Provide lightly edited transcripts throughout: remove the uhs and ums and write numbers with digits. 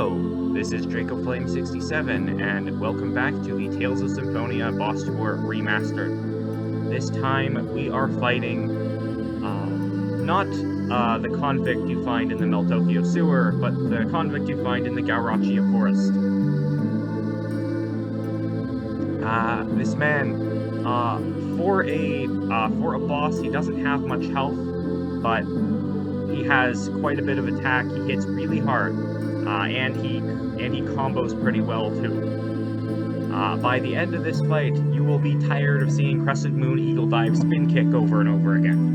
Hello, this is Flame67, and welcome back to the Tales of Symphonia Boss Tour Remastered. This time we are fighting, not the convict you find in the Meltokyo sewer, but the convict you find in the Gaurachia forest. This man, for a boss, he doesn't have much health, but he has quite a bit of attack. He hits really hard, and he combos pretty well too. By the end of this fight, you will be tired of seeing Crescent Moon Eagle Dive Spin Kick over and over again.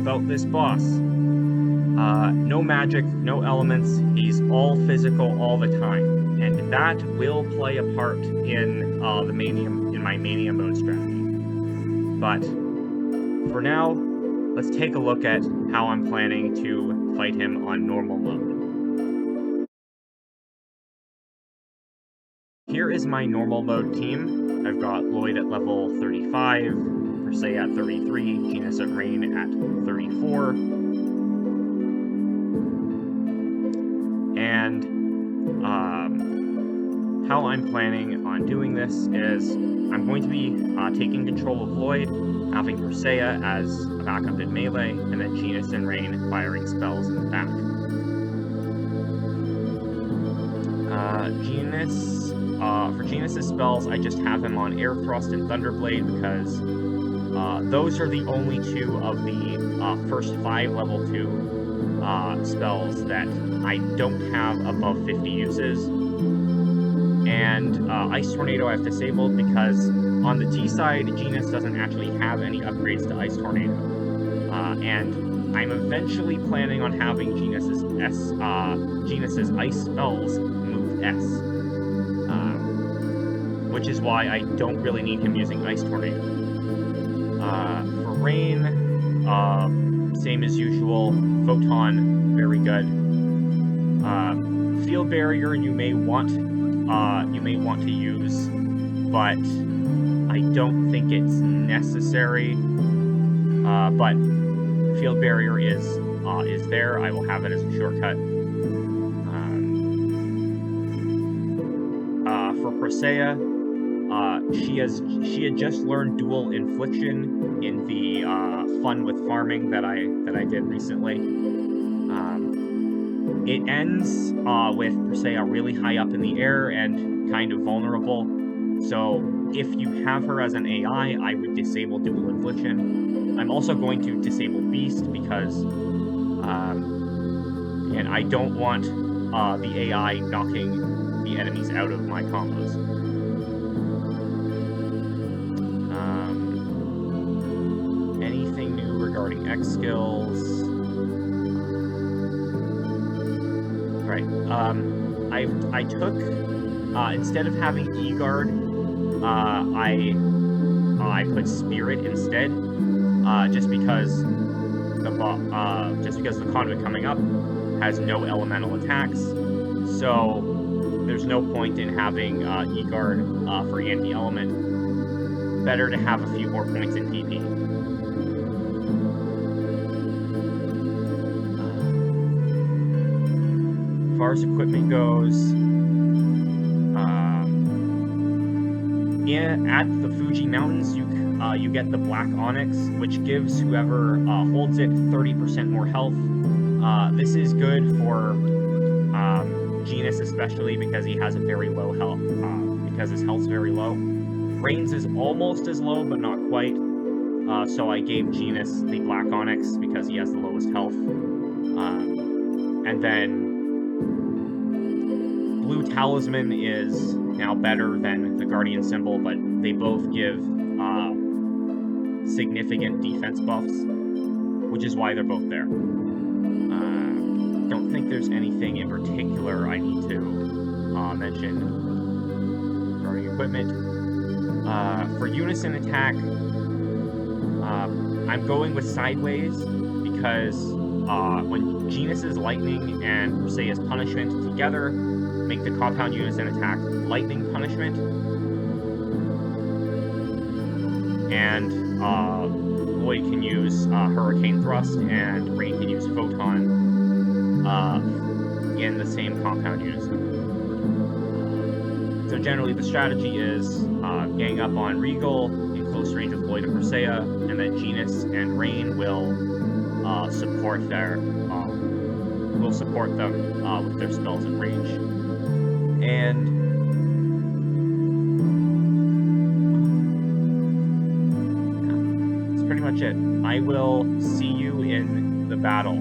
About this boss. No magic, no elements, he's all physical all the time, and that will play a part in my Mania Mode strategy. But for now, let's take a look at how I'm planning to fight him on normal mode. Here is my normal mode team. I've got Lloyd at level 35, Persei at 33, Genus at Rain at 34. And how I'm planning on doing this is I'm going to be taking control of Lloyd, having Persea as a backup in melee, and then Genus and Rain firing spells in the back. For Genus's spells, I just have him on Air Thrust and Thunderblade because those are the only two of the first 5 level 2 spells that I don't have above 50 uses. And Ice Tornado I've disabled because on the T side, Genus doesn't actually have any upgrades to Ice Tornado. And I'm eventually planning on having Genus's Ice spells move S. Which is why I don't really need him using Ice Tornado. For Rain, same as usual. Photon, very good. Field Barrier you may want to use, but I don't think it's necessary. But Field Barrier is there. I will have it as a shortcut. For Persea, she had just learned Dual Infliction in the Fun with Farming that I did recently. It ends with Persea really high up in the air and kind of vulnerable. So if you have her as an AI, I would disable Dual Infliction. I'm also going to disable Beast because, and I don't want the AI knocking the enemies out of my combos. Anything new regarding X skills? Right. I took instead of having E-Guard, I put Spirit instead, just because the convict coming up has no elemental attacks, so there's no point in having E-Guard for anti-element. Better to have a few more points in PP. As far as equipment goes, at the Fuji Mountains, you get the Black Onyx, which gives whoever holds it 30% more health. This is good for Genus especially because he has a very low health, because his health's very low. Rain's is almost as low, but not quite. So I gave Genus the Black Onyx because he has the lowest health. And then Blue Talisman is now better than the Guardian Symbol, but they both give significant defense buffs, which is why they're both there. Don't think there's anything in particular I need to mention regarding equipment. For Unison attack, I'm going with Sideways because when Genus's Lightning and Persea's Punishment together make the compound Unison attack Lightning Punishment, and Lloyd can use Hurricane Thrust, and Rain can use Photon in the same compound unison. So generally the strategy is gang up on Regal in close range with Lloyd and Persea, and then Genus and Rain will support them with their spells at range. And that's pretty much it. I will see you in the battle.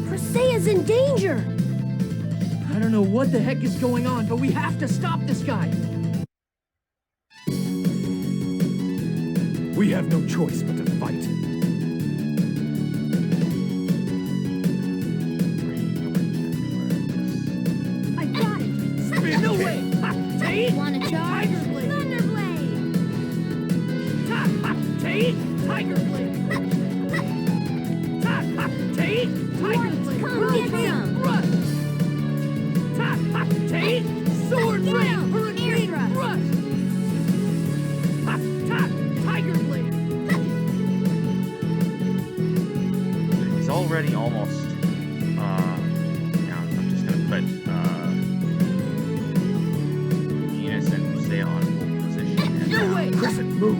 Persea's in danger! I don't know what the heck is going on, but we have to stop this guy! We have no choice but to fight. I got it! Spin No kick. way! Ha! Tate! Wanna charge? Tiger Blade! Thunderblade! Ha! Ha! Tate! Tiger Blade! Ha! Ha! Tate! Tiger Blade! Come get some! Rush! Ha! Ha! Tate! Sword Get Blade! him! Hurricane Air Rush! Ha! Ha! Tiger Blade! It's already almost. Yeah, I'm just gonna put Genus and Persea on full position. No way! Crescent move.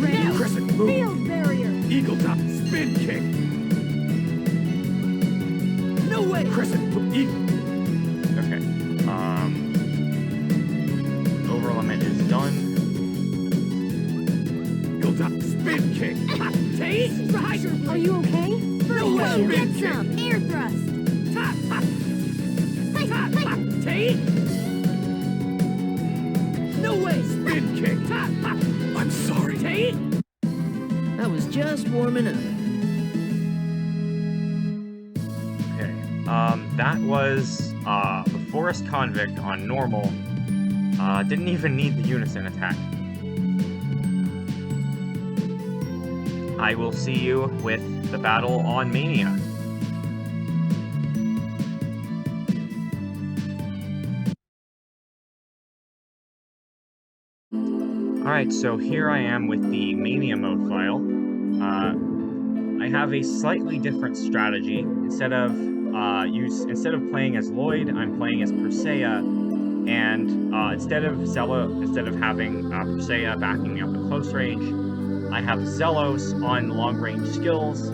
Ready? Crescent move. Field barrier! Eagle top. Spin kick. No way! Crescent move. Okay. Overlimit is done. Eagle top. Spin kick. Ha! Tate! Tiger Blade! Are you okay? No way! Come get some! Air thrust! Ha! Ha! Ha! Ha! Tate! No way! Spin kick. Ha! Ha! I'm sorry. Tate! I was just warming up. Okay. That was the Forest Convict on normal. Didn't even need the unison attack. I will see you with the battle on Mania. Alright, so here I am with the Mania Mode file. I have a slightly different strategy. Instead of playing as Lloyd, I'm playing as Persea, and instead of having Persea backing me up at close range, I have Zelos on long range skills,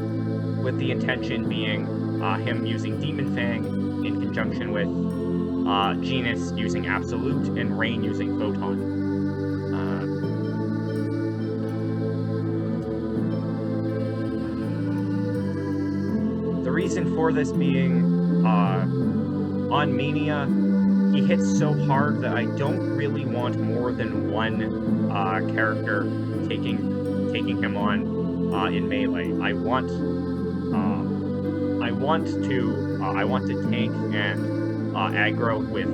with the intention being him using Demon Fang in conjunction with Genus using Absolute and Rain using Photon. The reason for this being, on Mania, he hits so hard that I don't really want more than one character taking him on in melee. I want to tank and aggro with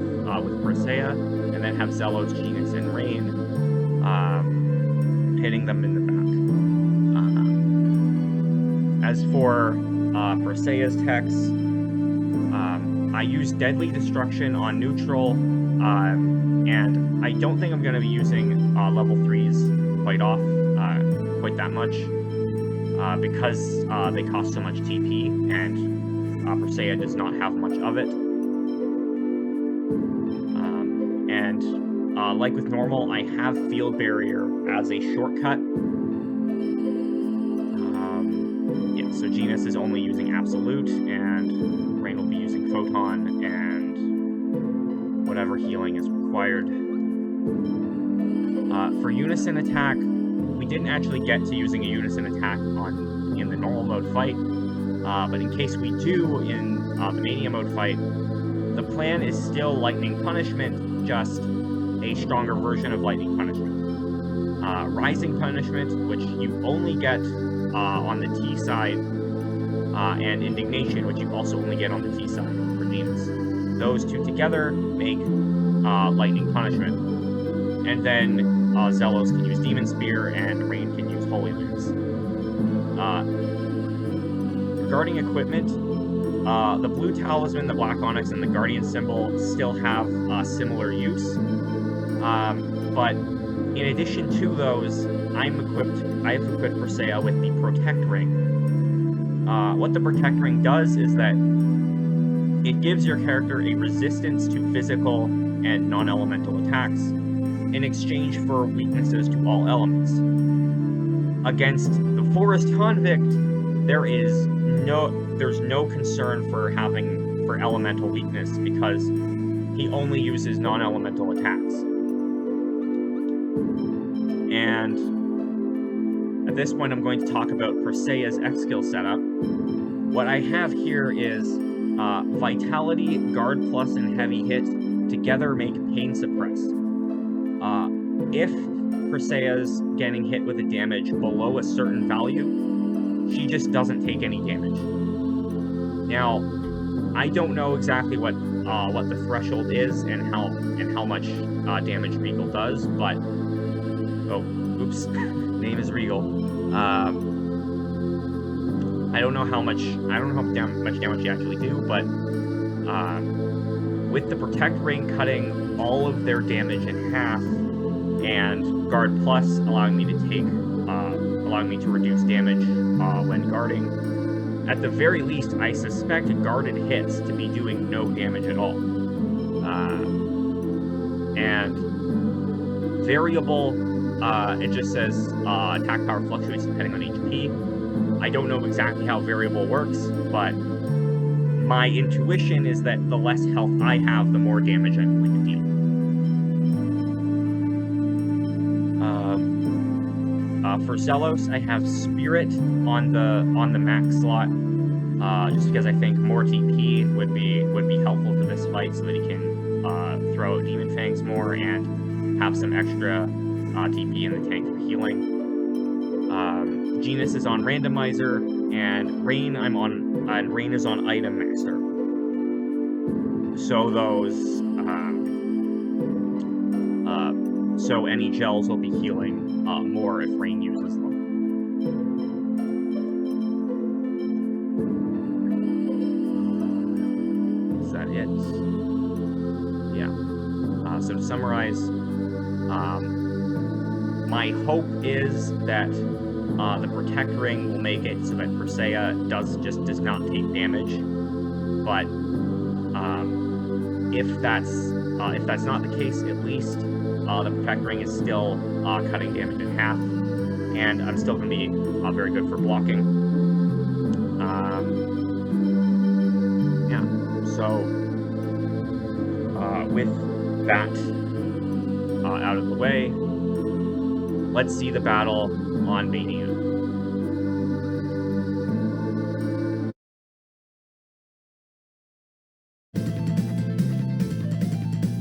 Persea, and then have Zelos, Genus, and Rain hitting them in the back. As for Persea's techs, I use Deadly Destruction on neutral, and I don't think I'm going to be using level 3s quite that much, because they cost so much TP, and Persea does not have much of it. Like with normal, I have Field Barrier as a shortcut. Yeah, so Genus is only using Absolute, and Rain will be using Photon, and whatever healing is required. For Unison attack, we didn't actually get to using a Unison attack in the normal mode fight, but in case we do in the Mania mode fight, the plan is still Lightning Punishment, just a stronger version of Lightning Punishment. Rising Punishment, which you only get on the T side, and Indignation, which you also only get on the T side for Genus. Those two together make Lightning Punishment. And then Zelos can use Demon Spear, and Rain can use Holy Lance. Regarding equipment, The blue talisman, the black onyx, and the guardian symbol still have similar use. But in addition to those, I have equipped Persea with the Protect Ring. What the Protect Ring does is that it gives your character a resistance to physical and non-elemental attacks in exchange for weaknesses to all elements. Against the Forest Convict, there's no concern for elemental weakness because he only uses non-elemental attacks. And at this point, I'm going to talk about Persea's X skill setup. What I have here is Vitality, Guard Plus, and Heavy Hit together make Pain Suppress. If Persea's getting hit with a damage below a certain value, she just doesn't take any damage. Now, I don't know exactly what the threshold is and how much damage Regal does, but oops, name is Regal. I don't know how much damage you actually do, but with the Protect Ring cutting all of their damage in half, and Guard Plus allowing me to reduce damage when guarding, at the very least, I suspect guarded hits to be doing no damage at all. And variable, it just says attack power fluctuates depending on HP. I don't know exactly how variable works, but my intuition is that the less health I have, the more damage I'm going to deal. For Zelos, I have Spirit on the max slot, just because I think more TP would be helpful for this fight, so that he can throw Demon Fangs more and have some extra TP in the tank for healing. Genus is on Randomizer, and Rain is on Item Master. So those so any gels will be healing more if Rain uses them. Is that it? Yeah. So to summarize, my hope is that the Protect Ring will make it so that Persea does not take damage. But if that's not the case, at least the Protect Ring is still cutting damage in half, and I'm still going to be very good for blocking. Yeah. So with that out of the way, let's see the battle on Mania.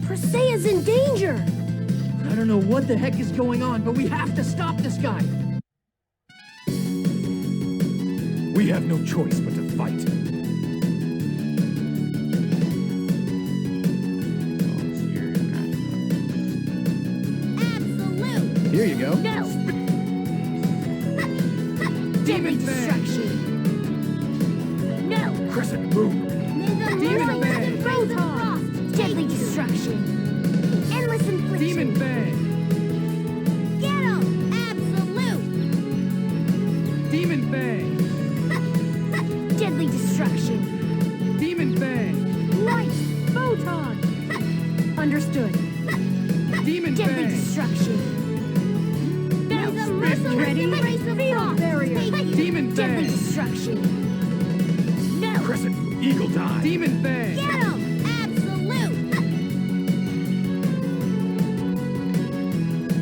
Persea's in danger! I don't know what the heck is going on, but we have to stop this guy! We have no choice but to fight. Absolute! Here you go. No! Deadly destruction! No! Crescent Moon. Demon Fang! Frost! Deadly destruction! Endless infliction! Demon Fang! Get him! Absolute! Demon Fang! Deadly destruction! Demon Fang! Light! Photon! Understood! Demon Deadly Fang! destruction! Now, Ready? Field barrier! Demon Deadly Fang! destruction! No! Crescent Eagle Die. Demon Fang! Get him! Absolute!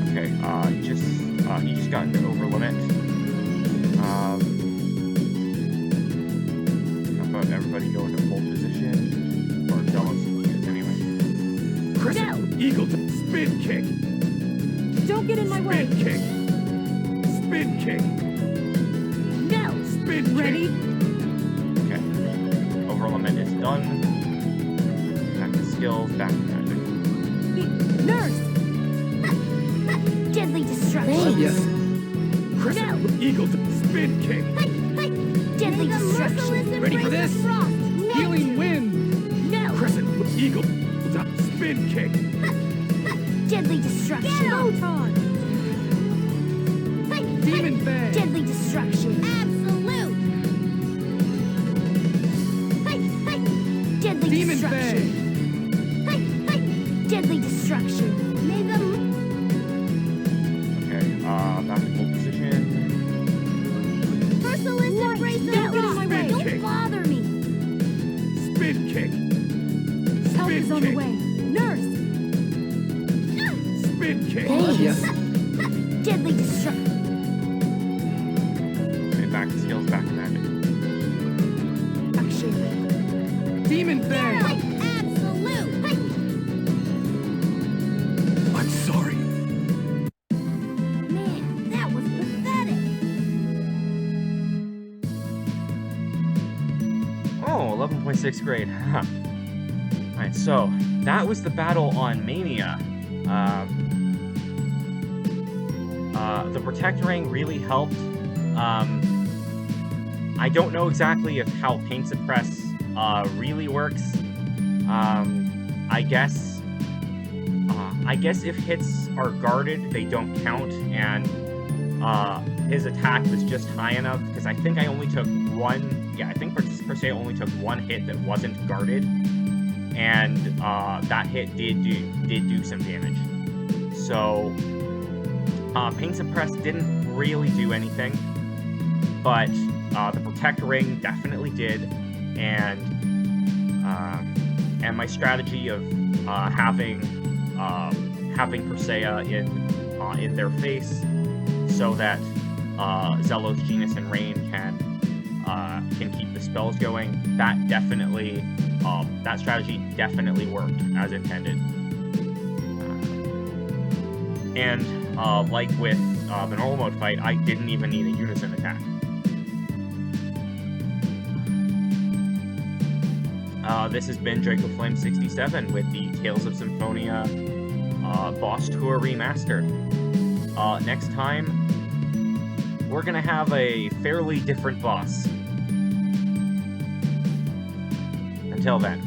Okay, he just got into over limit. How about everybody go into full position? Or Zelos anyway. Crescent Eagle Die. Spin kick. Don't get in my way! Spin kick. Spin kick. No! Spin kick. Ready? Okay. Over limit is done. Back to skills, back to magic. Nurse! Deadly destruction! Yes. Crescent No. Eagle Die. Spin kick. Deadly destruction! Ready for this? No! Healing wind. No! Crescent eagle. Spin kick. Deadly destruction! Photon! Demon fang. Deadly destruction! Absolute! Deadly Demon destruction! Deadly destruction! Mega... Okay, back to full position. Merciless embrace of Spin God! kick. Don't bother me! Spin kick. Help Spin is on the kick. way! Nurse! Spin kick. Yes. Deadly destruction! Okay, back to skills, back to magic. Action! Demon fang. Absolute! I'm sorry. Man, that was pathetic! Oh, 11.6 grade. Huh. Alright, so that was the battle on Mania. The Protect Ring really helped. I don't know exactly how Pain Suppress really works. I guess if hits are guarded, they don't count, and his attack was just high enough, because I think I only took one, I think per se only took one hit that wasn't guarded, and that hit did do some damage. So Pain Suppress didn't really do anything, but the Protect Ring definitely did, and my strategy of having Persea in their face, so that Zelos, Genus, and Rain can keep the spells going. That strategy definitely worked as intended. And like with the normal mode fight, I didn't even need a unison attack. This has been Draco Flame 67 with the Tales of Symphonia Boss Tour Remastered. Next time, we're gonna have a fairly different boss. Until then.